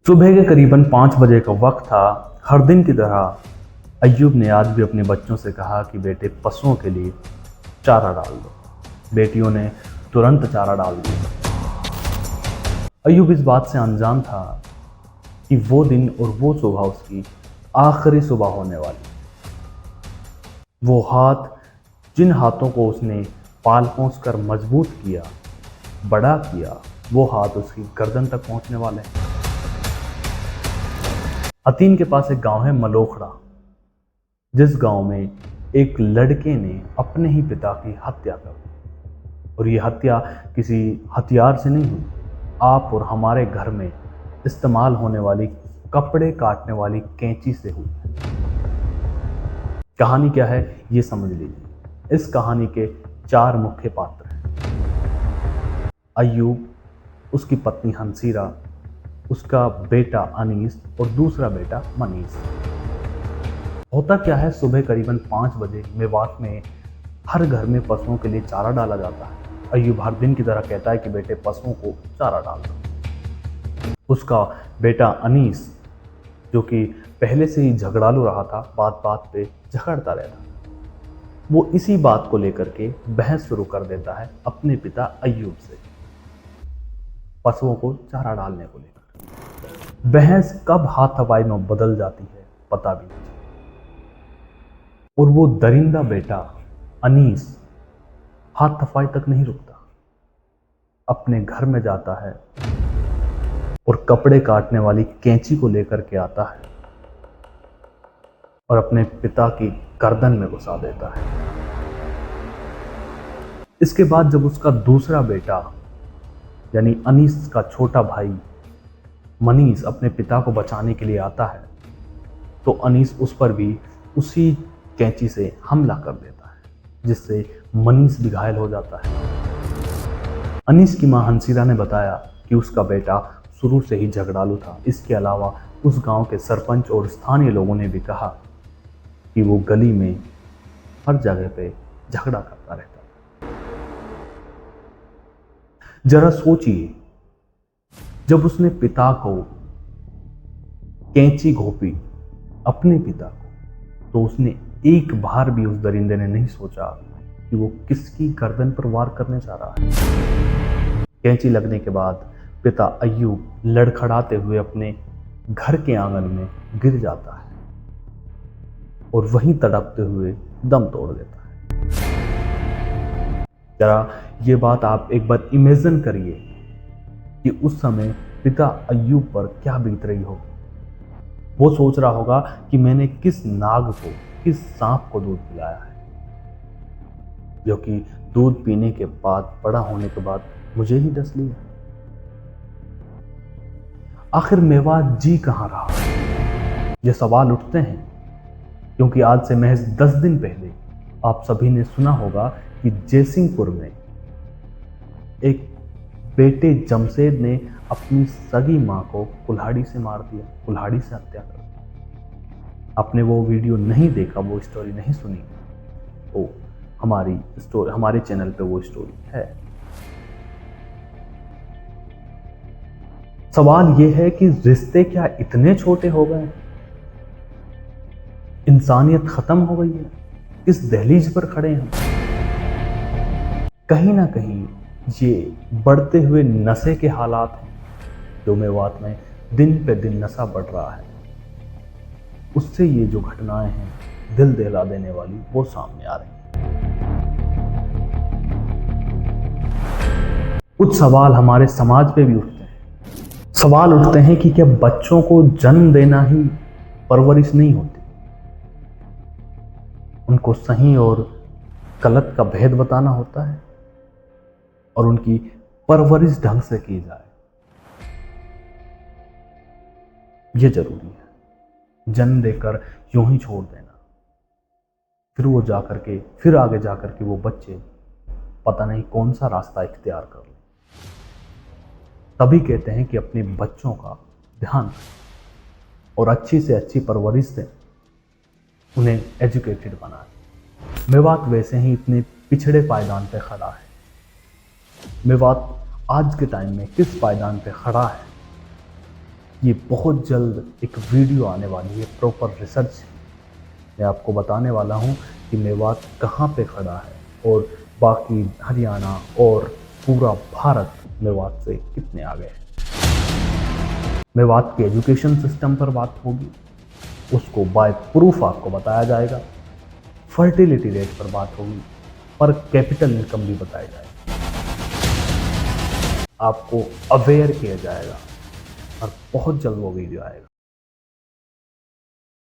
सुबह के करीबन 5 बजे का वक्त था। हर दिन की तरह अय्यूब ने आज भी अपने बच्चों से कहा कि बेटे पशुओं के लिए चारा डाल दो। बेटियों ने तुरंत चारा डाल दिया। अय्यूब इस बात से अनजान था कि वो दिन और वो सुबह उसकी आखिरी सुबह होने वाली। वो हाथ, जिन हाथों को उसने पाल पोंछ कर मजबूत किया, बड़ा किया, वो हाथ उसकी गर्दन तक पहुंचने वाले हैं। अतीन के पास एक गांव है मलोखड़ा, जिस गांव में एक लड़के ने अपने ही पिता की हत्या कर दी। और ये हत्या किसी हथियार से नहीं हुई, आप और हमारे घर में इस्तेमाल होने वाली कपड़े काटने वाली कैंची से हुई। कहानी क्या है ये समझ लीजिए। इस कहानी के 4 मुख्य पात्र हैं। अय्यूब, उसकी पत्नी हंसीरा, उसका बेटा अनीस और दूसरा बेटा मनीष। होता क्या है, सुबह करीबन 5 बजे मेवात में हर घर में पशुओं के लिए चारा डाला जाता है। अय्यूब हर दिन की तरह कहता है कि बेटे पशुओं को चारा डाल दो। उसका बेटा अनीस, जो कि पहले से ही झगड़ालू रहा था, बात बात पे झगड़ता रहता था, वो इसी बात को लेकर के बहस शुरू कर देता है अपने पिता अय्यूब से, पशुओं को चारा डालने को लेकर। बहस कब हाथापाई में बदल जाती है पता भी नहीं चलता। और वो दरिंदा बेटा अनीस हाथापाई तक नहीं रुकता, अपने घर में जाता है और कपड़े काटने वाली कैंची को लेकर के आता है और अपने पिता की गर्दन में घुसा देता है। इसके बाद जब उसका दूसरा बेटा यानी अनीस का छोटा भाई मनीष अपने पिता को बचाने के लिए आता है, तो अनीस उस पर भी उसी कैंची से हमला कर देता है, जिससे मनीष भी घायल हो जाता है। अनीस की मां हंसीरा ने बताया कि उसका बेटा शुरू से ही झगड़ालू था। इसके अलावा उस गांव के सरपंच और स्थानीय लोगों ने भी कहा कि वो गली में हर जगह पे झगड़ा करता रहता है। जरा सोचिए, जब उसने पिता को कैंची घोंपी, अपने पिता को, तो उसने एक बार भी उस दरिंदे ने नहीं सोचा कि वो किसकी गर्दन पर वार करने जा रहा है। कैंची लगने के बाद पिता अय्यूब लड़खड़ाते हुए अपने घर के आंगन में गिर जाता है और वहीं तड़पते हुए दम तोड़ देता है। जरा ये बात आप एक बार इमेजिन करिए कि उस समय पिता अय्यूब पर क्या बीत रही होगी। वो सोच रहा होगा कि मैंने किस नाग को, किस सांप को दूध पिलाया है, जो कि दूध पीने के बाद, बड़ा होने के बाद मुझे ही डस लिया। आखिर मेवात जी कहां रहा? ये सवाल उठते हैं क्योंकि आज से महज 10 दिन पहले आप सभी ने सुना होगा कि जयसिंहपुर में एक बेटे जमशेद ने अपनी सगी मां को कुल्हाड़ी से मार दिया, कुल्हाड़ी से हत्या कर दी। आपने वो वीडियो नहीं देखा, वो स्टोरी नहीं सुनी, तो हमारे चैनल पे वो स्टोरी है। सवाल ये है कि रिश्ते क्या इतने छोटे हो गए? इंसानियत खत्म हो गई है? इस दहलीज पर खड़े हैं। कहीं ना कहीं ये बढ़ते हुए नशे के हालात हैं, जो मेवात में दिन पे दिन नशा बढ़ रहा है, उससे ये जो घटनाएं हैं दिल दहला देने वाली, वो सामने आ रही हैं। कुछ सवाल हमारे समाज पे भी उठते हैं। सवाल उठते हैं कि क्या बच्चों को जन्म देना ही परवरिश नहीं होती? उनको सही और गलत का भेद बताना होता है और उनकी परवरिश ढंग से की जाए, ये जरूरी है। जन्म देकर यूं ही छोड़ देना, फिर वो जाकर के, फिर आगे जाकर के वो बच्चे पता नहीं कौन सा रास्ता इख्तियार कर लें। तभी कहते हैं कि अपने बच्चों का ध्यान रखें और अच्छी से अच्छी परवरिश से उन्हें एजुकेटेड बनाएं। मेवात वैसे ही इतने पिछड़े पायदान पे खड़ा है। मेवात आज के टाइम में किस पायदान पे खड़ा है? ये बहुत जल्द एक वीडियो आने वाली है, प्रॉपर रिसर्च मैं आपको बताने वाला हूँ कि मेवात कहाँ पे खड़ा है और बाकी हरियाणा और पूरा भारत मेवात से कितने आगे है। मेवात के एजुकेशन सिस्टम पर बात होगी, उसको बाय प्रूफ आपको बताया जाएगा। फर्टिलिटी रेट पर बात होगी, पर कैपिटल इनकम भी बताया जाएगा, आपको अवेयर किया जाएगा और बहुत जल्द वो वीडियो आएगा।